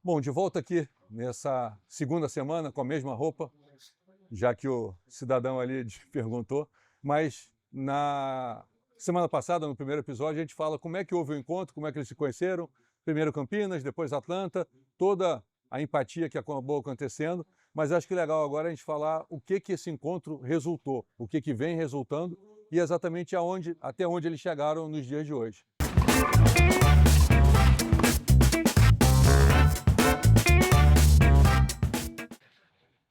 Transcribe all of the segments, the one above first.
Bom, de volta aqui nessa segunda semana com a mesma roupa, já que o cidadão ali perguntou, mas na semana passada, no primeiro episódio, a gente fala como é que houve o encontro, como é que eles se conheceram, primeiro Campinas, depois Atlanta, toda a empatia que acabou acontecendo, mas acho que legal agora a gente falar o que esse encontro resultou, o que vem resultando e exatamente até onde eles chegaram nos dias de hoje.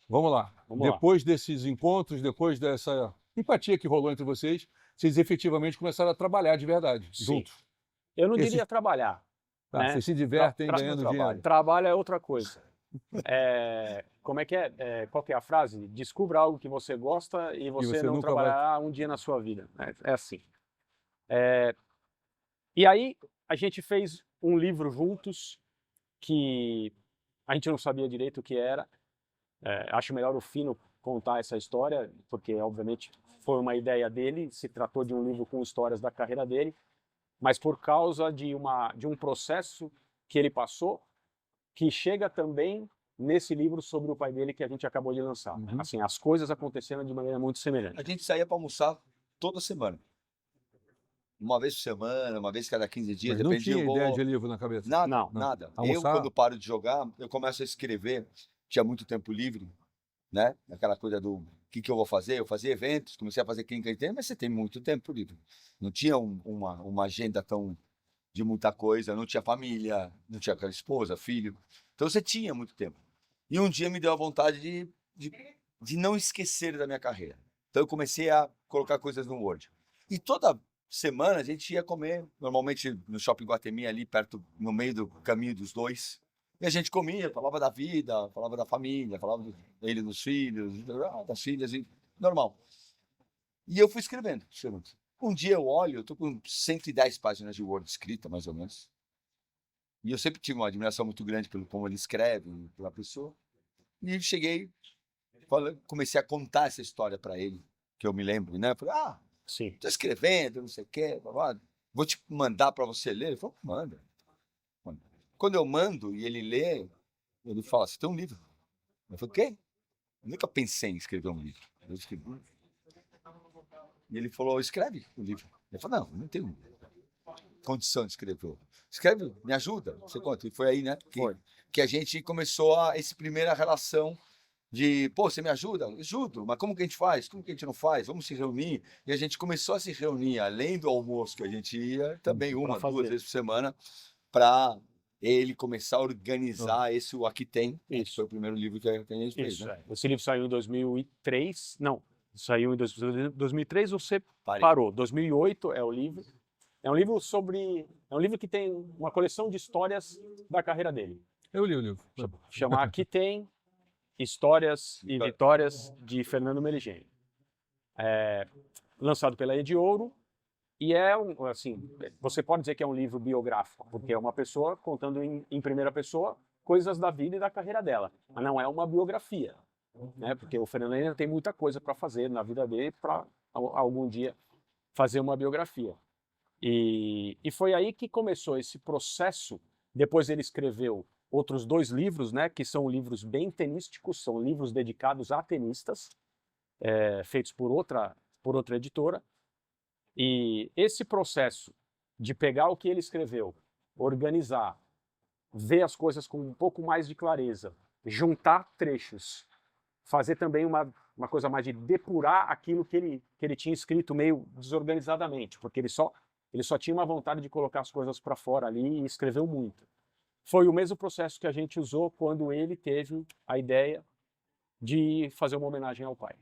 Vamos lá. Depois desses encontros, depois dessa empatia que rolou entre vocês efetivamente começaram a trabalhar de verdade, juntos. Eu não diria trabalhar. Tá, né? vocês se divertem ganhando dinheiro. Trabalho é outra coisa. Como é que é? Qual que é a frase? Descubra algo que você gosta e você não trabalhará um dia na sua vida. É assim. E aí a gente fez um livro juntos que a gente não sabia direito o que era. Acho melhor o Fino contar essa história, porque obviamente foi uma ideia dele, se tratou de um livro com histórias da carreira dele, mas por causa de um processo que ele passou, que chega também nesse livro sobre o pai dele que a gente acabou de lançar. Assim, as coisas aconteceram de maneira muito semelhante. A gente saía para almoçar toda semana. Uma vez por semana, uma vez cada 15 dias. Mas não tinha ideia de livro na cabeça? Nada, não. nada. Almoçar... Eu, quando paro de jogar, eu começo a escrever. Tinha muito tempo livre, né? Aquela coisa do que eu vou fazer. Eu fazia eventos, comecei a fazer clínica de tempo, mas você tem muito tempo livre. Não tinha uma agenda tão de muita coisa, não tinha família, não tinha aquela esposa, filho. Então você tinha muito tempo. E um dia me deu a vontade de não esquecer da minha carreira. Então eu comecei a colocar coisas no Word. E toda semana a gente ia comer, normalmente no Shopping Guatemi, ali perto, no meio do caminho dos dois. E a gente comia, falava da vida, falava da família, falava dele, dos filhos, das filhas, e normal. E eu fui escrevendo. Um dia eu olho, eu tô com 110 páginas de Word escrita, mais ou menos. E eu sempre tive uma admiração muito grande pelo como ele escreve, pela pessoa. E cheguei, comecei a contar essa história para ele, que eu me lembro, né? Eu falei, sim, tô escrevendo, não sei o quê, vou te mandar para você ler. Ele falou, manda. Quando eu mando e ele lê, ele fala, você tem um livro. Eu falei, o quê? Eu nunca pensei em escrever um livro. Eu escrevi. E ele falou, escreve o livro. Eu falei, não tenho condição de escrever. Escreve, me ajuda. Você conta. E foi aí, né? Que a gente começou essa primeira relação de, você me ajuda? Eu ajudo, mas como que a gente faz? Como que a gente não faz? Vamos se reunir. E a gente começou a se reunir, além do almoço que a gente ia, também duas vezes por semana, para ele começar a organizar o Aqui Tem. Esse foi o primeiro livro que a gente fez, né? Esse livro saiu em 2003, não, saiu em 2003, você parou. 2008 é o livro. É um livro que tem uma coleção de histórias da carreira dele. Eu li o livro. Chama Aqui Tem Histórias e Vitórias de Fernando Meligeni. Lançado pela Ediouro. E assim, você pode dizer que é um livro biográfico, porque é uma pessoa contando em primeira pessoa coisas da vida e da carreira dela. Mas não é uma biografia, né? Porque o Fernando ainda tem muita coisa para fazer na vida dele para algum dia fazer uma biografia. E foi aí que começou esse processo. Depois ele escreveu outros 2 livros, né? Que são livros bem tenísticos, são livros dedicados a tenistas, feitos por outra editora. E esse processo de pegar o que ele escreveu, organizar, ver as coisas com um pouco mais de clareza, juntar trechos, fazer também uma coisa mais de depurar aquilo que ele tinha escrito meio desorganizadamente, porque ele só tinha uma vontade de colocar as coisas para fora ali e escreveu muito. Foi o mesmo processo que a gente usou quando ele teve a ideia de fazer uma homenagem ao pai.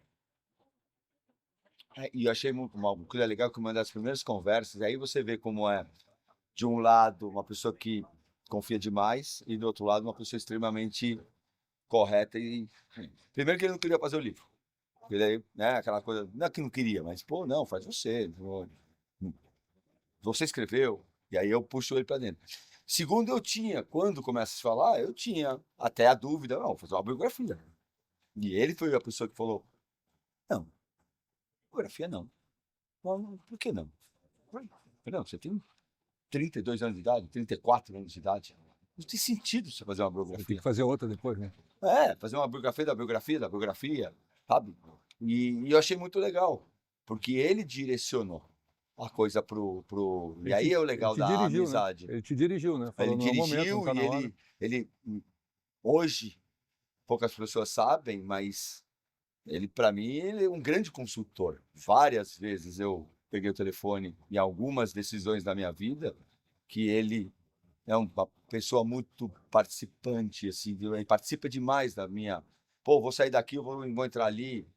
E eu achei uma coisa legal que uma das primeiras conversas, aí você vê como é, de um lado, uma pessoa que confia demais, e do outro lado, uma pessoa extremamente correta. Primeiro que ele não queria fazer o livro. Ele, né, aquela coisa, não é que não queria, mas, não, faz você. Você escreveu, e aí eu puxo ele para dentro. Segundo, quando começa a falar, eu tinha até a dúvida, vou fazer uma biografia. E ele foi a pessoa que falou, não. Biografia não. Por que não? Não, você tem 32 anos de idade, 34 anos de idade. Não tem sentido você fazer uma Você tem biografia. que fazer outra depois, né? Fazer uma biografia da biografia da biografia, sabe? E eu achei muito legal, porque ele direcionou a coisa e aí é o Ele legal te da dirigiu, né? amizade. Ele te dirigiu, né? Ele Falou, não é o momento, não dirigiu tá e na hora. ele hoje poucas pessoas sabem, mas ele para mim ele é um grande consultor. Várias vezes eu peguei o telefone em algumas decisões da minha vida que ele é uma pessoa muito participante, assim, ele participa demais da minha. Pô, vou sair daqui, eu vou entrar ali,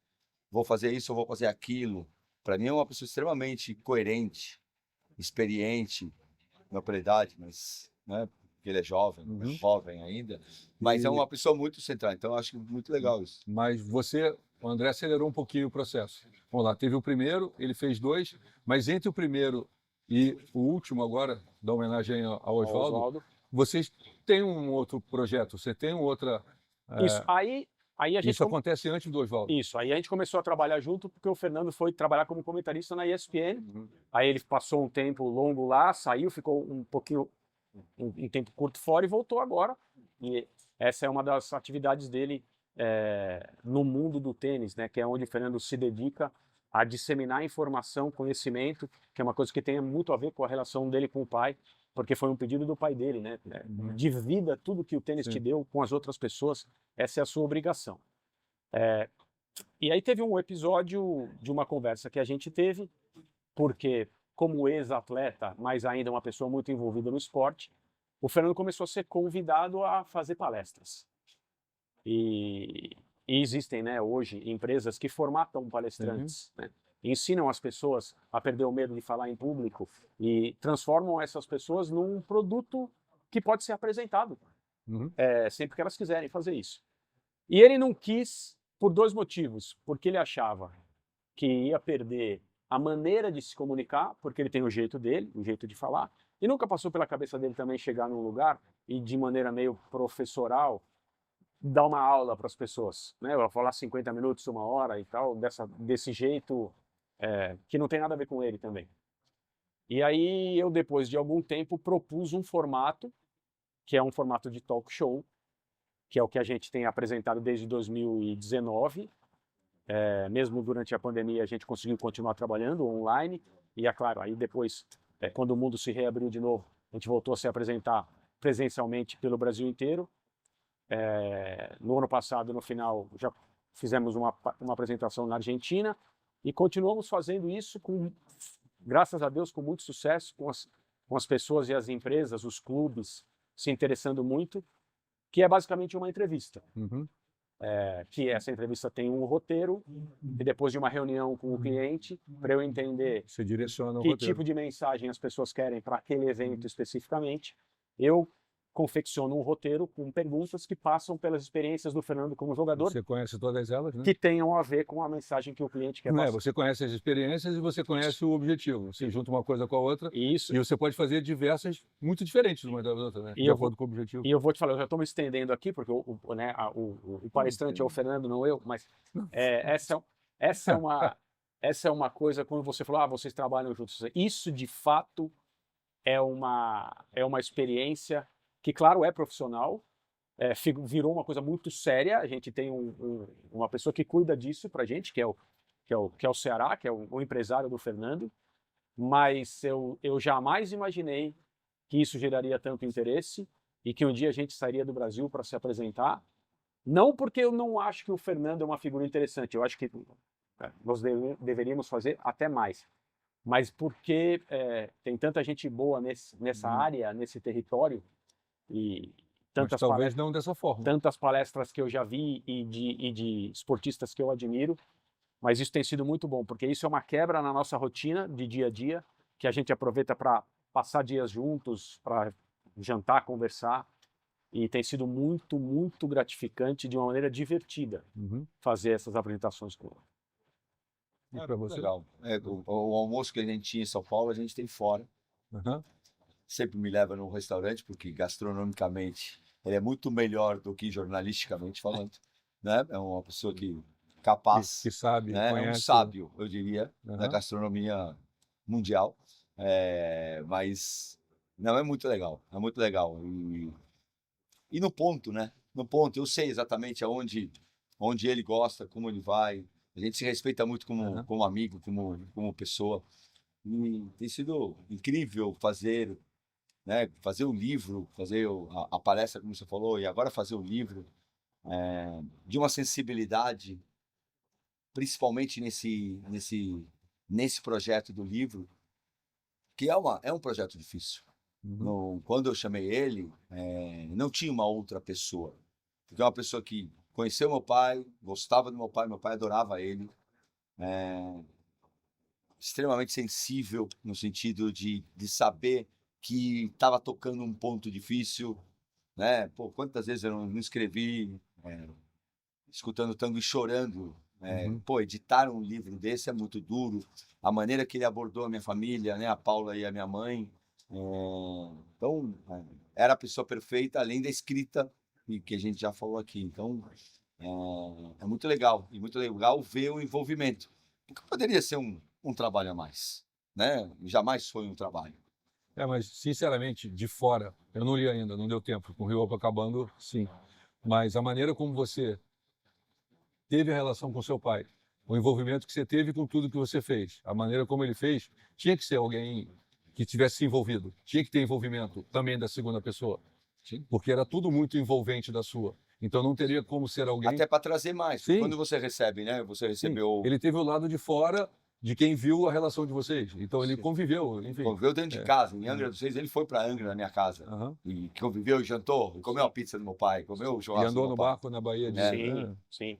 vou fazer isso, eu vou fazer aquilo. Para mim é uma pessoa extremamente coerente, experiente, não pela idade, mas, né, porque ele é jovem, jovem ainda, mas é E- uma pessoa muito central. Então eu acho muito legal isso. Mas o André acelerou um pouquinho o processo. Vamos lá, teve o primeiro, ele fez 2, mas entre o primeiro e o último agora, da homenagem ao Oswaldo, Oswaldo. vocês têm um outro projeto, você tem outra... Isso, aí a gente Isso acontece antes do Oswaldo. Isso, aí a gente começou a trabalhar junto porque o Fernando foi trabalhar como comentarista na ESPN. Aí ele passou um tempo longo lá, saiu, ficou um pouquinho, um tempo curto fora e voltou agora. E essa é uma das atividades dele no mundo do tênis, né? Que é onde o Fernando se dedica a disseminar informação, conhecimento, que é uma coisa que tem muito a ver com a relação dele com o pai, porque foi um pedido do pai dele, né? Divida tudo que o tênis Sim. te deu com as outras pessoas, essa é a sua obrigação. E aí teve um episódio de uma conversa que a gente teve, porque como ex-atleta, mas ainda uma pessoa muito envolvida no esporte, o Fernando começou a ser convidado a fazer palestras. E existem, né, hoje empresas que formatam palestrantes, né? Ensinam as pessoas a perder o medo de falar em público e transformam essas pessoas num produto que pode ser apresentado, sempre que elas quiserem fazer isso. E ele não quis por 2 motivos, porque ele achava que ia perder a maneira de se comunicar, porque ele tem o jeito dele, o jeito de falar, e nunca passou pela cabeça dele também chegar num lugar e de maneira meio professoral dar uma aula para as pessoas, né? Eu vou falar 50 minutos, 1 hora e tal, desse jeito que não tem nada a ver com ele também. E aí eu, depois de algum tempo, propus um formato, que é um formato de talk show, que é o que a gente tem apresentado desde 2019. Mesmo durante a pandemia, a gente conseguiu continuar trabalhando online. E, é claro, aí depois, quando o mundo se reabriu de novo, a gente voltou a se apresentar presencialmente pelo Brasil inteiro. No ano passado, no final, já fizemos uma apresentação na Argentina e continuamos fazendo isso, graças a Deus, com muito sucesso, com as pessoas e as empresas, os clubes se interessando muito, que é basicamente uma entrevista. Que essa entrevista tem um roteiro e depois de uma reunião com o cliente, para eu entender Você direciona o que roteiro. tipo de mensagem as pessoas querem para aquele evento especificamente, eu confecciono um roteiro com perguntas que passam pelas experiências do Fernando como jogador, Você conhece todas elas, né? que tenham a ver com a mensagem que o cliente quer passar. Você conhece as experiências e você conhece o objetivo. Você junta uma coisa com a outra Isso. e você pode fazer diversas, muito diferentes uma da outra, né? E De eu acordo com o objetivo. E eu vou te falar, eu já estou me estendendo aqui, porque o palestrante é o Fernando, não eu, mas essa é uma coisa, quando você falou, vocês trabalham juntos, isso de fato é uma experiência que, claro, é profissional, virou uma coisa muito séria. A gente tem uma pessoa que cuida disso pra gente, que é o Ceará, que é o empresário do Fernando, mas eu jamais imaginei que isso geraria tanto interesse e que um dia a gente sairia do Brasil para se apresentar. Não porque eu não acho que o Fernando é uma figura interessante, eu acho que nós deveríamos fazer até mais, mas porque tem tanta gente boa nessa área, nesse território, e Mas talvez não dessa forma. tantas palestras que eu já vi e de esportistas que eu admiro, mas isso tem sido muito bom, porque isso é uma quebra na nossa rotina de dia a dia, que a gente aproveita para passar dias juntos, para jantar, conversar, e tem sido muito, muito gratificante, de uma maneira divertida, fazer essas apresentações com ele. E para você? Legal. O almoço que a gente tinha em São Paulo, a gente tem fora. Sempre me leva num restaurante, porque gastronomicamente ele é muito melhor do que jornalisticamente falando, né? É uma pessoa capaz, que sabe, né? conhece. É um sábio, eu diria, da gastronomia mundial. Mas não, é muito legal, é muito legal. e no ponto, né? No ponto, eu sei exatamente onde ele gosta, como ele vai. A gente se respeita muito como amigo, como pessoa. E tem sido incrível fazer, né? Fazer o livro, fazer a palestra, como você falou, e agora fazer o livro, de uma sensibilidade, principalmente nesse projeto do livro, que é um projeto difícil. Quando eu chamei ele, não tinha uma outra pessoa. Porque é uma pessoa que conheceu meu pai, gostava do meu pai adorava ele, extremamente sensível no sentido de saber que estava tocando um ponto difícil, né? Pô, quantas vezes eu não escrevi escutando tango e chorando. Pô, editar um livro desse é muito duro. A maneira que ele abordou a minha família, né? A Paula e a minha mãe. Então, era a pessoa perfeita, além da escrita, que a gente já falou aqui. Então, é muito legal. E muito legal ver o envolvimento. Porque poderia ser um trabalho a mais, né? Jamais foi um trabalho. Mas, sinceramente, de fora, eu não li ainda, não deu tempo. Com o Rio acabando, sim. Mas a maneira como você teve a relação com seu pai, o envolvimento que você teve com tudo que você fez, a maneira como ele fez, tinha que ser alguém que tivesse se envolvido, tinha que ter envolvimento também da segunda pessoa, porque era tudo muito envolvente da sua. Então não teria como ser alguém... Até para trazer mais. Sim. Quando você recebe, né? Você recebeu... Ele teve o lado de fora de quem viu a relação de vocês. Então ele conviveu, enfim. Conviveu dentro de casa, em Angra dos Reis. Ele foi para Angra, na minha casa. E conviveu, jantou, comeu a pizza do meu pai, comeu o churrasco E andou no barco na Baía de... Sim.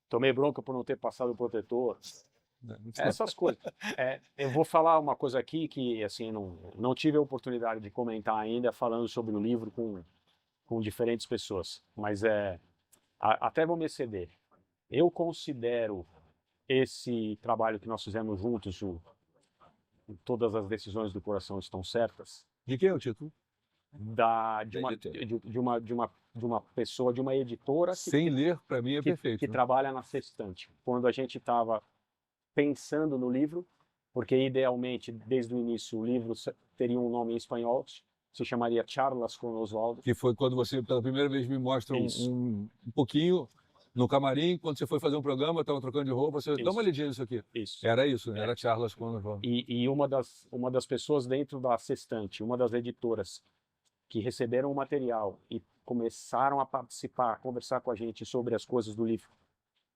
Tomei bronca por não ter passado o protetor. Essas coisas. Eu vou falar uma coisa aqui que assim não tive a oportunidade de comentar ainda, falando sobre o livro com diferentes pessoas. Mas até vou me exceder. Eu considero esse trabalho que nós fizemos juntos, Todas as Decisões do Coração Estão Certas. De quem é o título? De uma pessoa, de uma editora sem ler, para mim é perfeito, que trabalha na Sextante. Quando a gente estava pensando no livro, porque idealmente desde o início o livro teria um nome em espanhol, se chamaria Charlas com Oswaldo. Que foi quando você pela primeira vez me mostra um pouquinho no camarim, quando você foi fazer um programa, estava trocando de roupa, você dá uma lidinha nisso aqui. Era isso, né? Era Charlas com Oswaldo. E uma das pessoas dentro da Sextante, uma das editoras que receberam o material e começaram a participar, a conversar com a gente sobre as coisas do livro,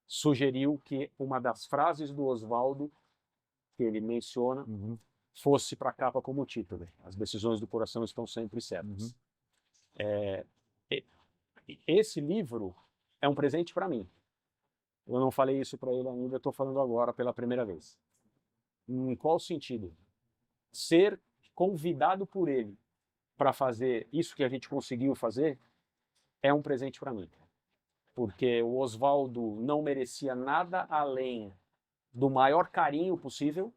sugeriu que uma das frases do Oswaldo, que ele menciona, fosse para a capa como título. As decisões do coração estão sempre certas. Esse livro é um presente para mim. Eu não falei isso para ele ainda, estou falando agora pela primeira vez. Em qual sentido? Ser convidado por ele para fazer isso que a gente conseguiu fazer é um presente para mim. Porque o Oswaldo não merecia nada além do maior carinho possível.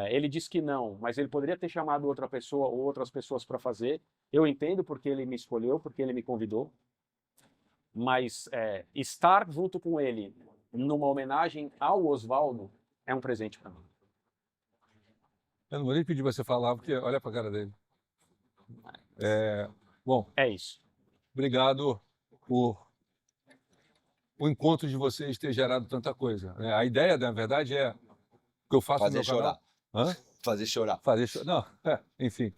Ele disse que não, mas ele poderia ter chamado outra pessoa ou outras pessoas para fazer. Eu entendo porque ele me escolheu, porque ele me convidou. Mas estar junto com ele numa homenagem ao Oswaldo é um presente para mim. Eu não vou nem pedir você falar, porque olha para a cara dele. Bom, é isso. Obrigado por o encontro de vocês ter gerado tanta coisa. A ideia, na verdade, é o que eu faço fazer no meu chorar. Canal. Fazer chorar. Fazer chorar. Não, enfim.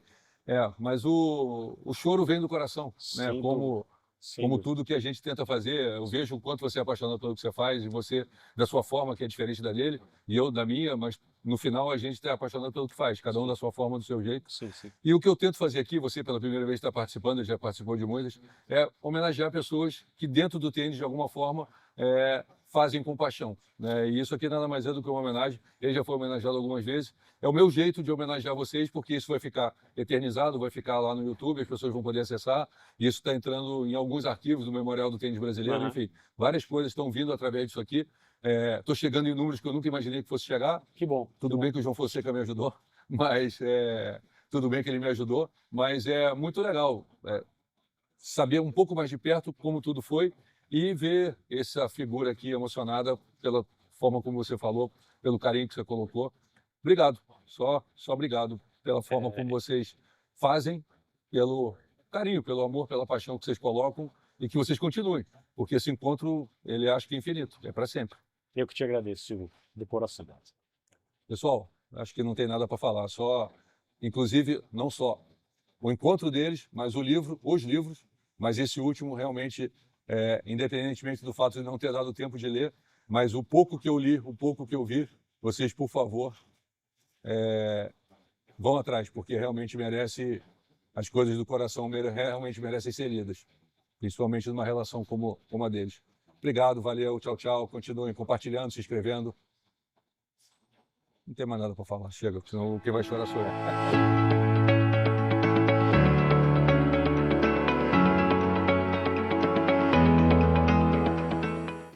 Mas o choro vem do coração, né? Como tudo que a gente tenta fazer. Eu vejo o quanto você é apaixonado pelo que você faz, e você, da sua forma, que é diferente da dele, e eu da minha, mas no final a gente está apaixonado pelo que faz, cada um da sua forma, do seu jeito. Sim. E o que eu tento fazer aqui, você pela primeira vez está participando, já participou de muitas, é homenagear pessoas que dentro do tênis, de alguma forma, fazem com paixão, né? E isso aqui nada mais é do que uma homenagem. Ele já foi homenageado algumas vezes. É o meu jeito de homenagear vocês, porque isso vai ficar eternizado, vai ficar lá no YouTube, as pessoas vão poder acessar. E isso está entrando em alguns arquivos do Memorial do Tênis Brasileiro. Enfim, várias coisas estão vindo através disso aqui. Estou chegando em números que eu nunca imaginei que fosse chegar. Que bom. Tudo bem que o João Fonseca me ajudou, mas tudo bem que ele me ajudou. Mas é muito legal saber um pouco mais de perto como tudo foi e ver essa figura aqui emocionada pela forma como você falou, pelo carinho que você colocou. Obrigado, só obrigado pela forma como vocês fazem, pelo carinho, pelo amor, pela paixão que vocês colocam e que vocês continuem, porque esse encontro, ele acho que é infinito, é para sempre. Eu que te agradeço, Silvio, de coração. Pessoal, acho que não tem nada para falar, só, inclusive, não só o encontro deles, mas o livro, os livros, mas esse último realmente, independentemente do fato de não ter dado tempo de ler, mas o pouco que eu li, o pouco que eu vi, vocês, por favor, vão atrás, porque realmente merece, as coisas do coração realmente merecem ser lidas, principalmente numa relação como a deles. Obrigado, valeu, tchau, tchau, continuem compartilhando, se inscrevendo. Não tem mais nada para falar, chega, senão quem vai chorar sou eu.